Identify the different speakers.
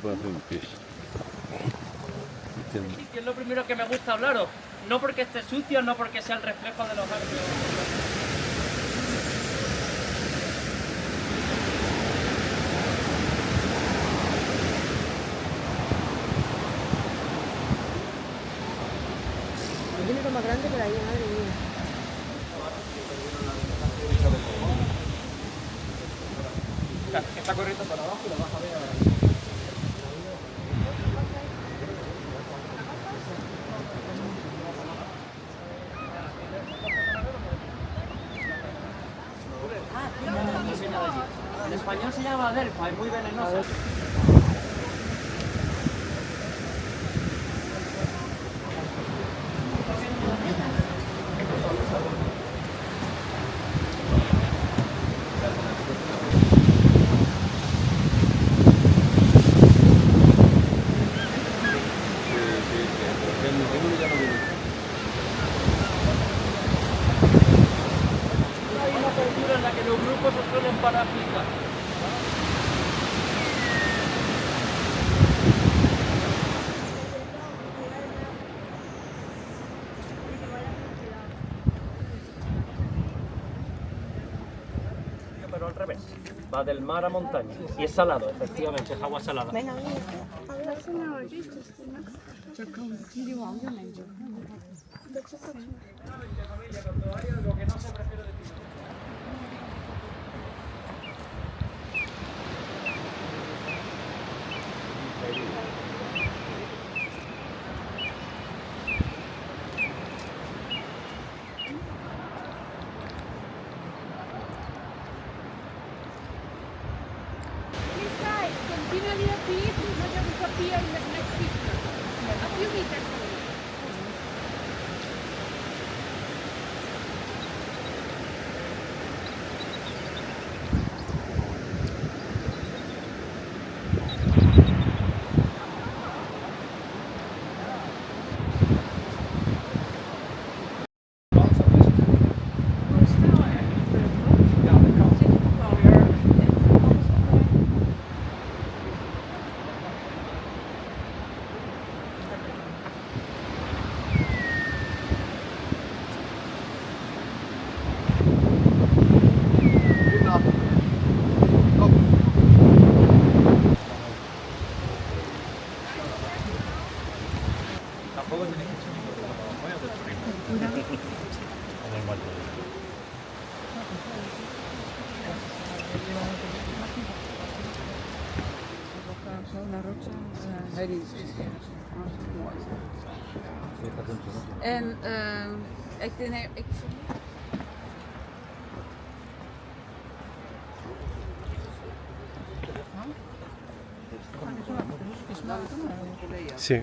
Speaker 1: puede hacer un pis.
Speaker 2: Sí, que es lo primero que me gusta hablaros. No porque esté sucio, no porque sea el reflejo de los árboles.
Speaker 3: Tiene lo más grande por ahí, madre mía.
Speaker 2: Está corriendo para abajo y lo vas a ver ahora. En español se llama adelfa, es muy venenosa. Hay una cultura en la que los grupos se suelen parafiliar. Pero al revés, va del mar a montaña y es salado, efectivamente, es agua salada.
Speaker 3: Venga, venga.
Speaker 4: Continually repeat, możemy zapijać na chwilkę. A few meters away.
Speaker 2: Tampoco tenéis que echar mucho trabajo, voy a hacer
Speaker 5: En ik denk, ik
Speaker 6: Sí.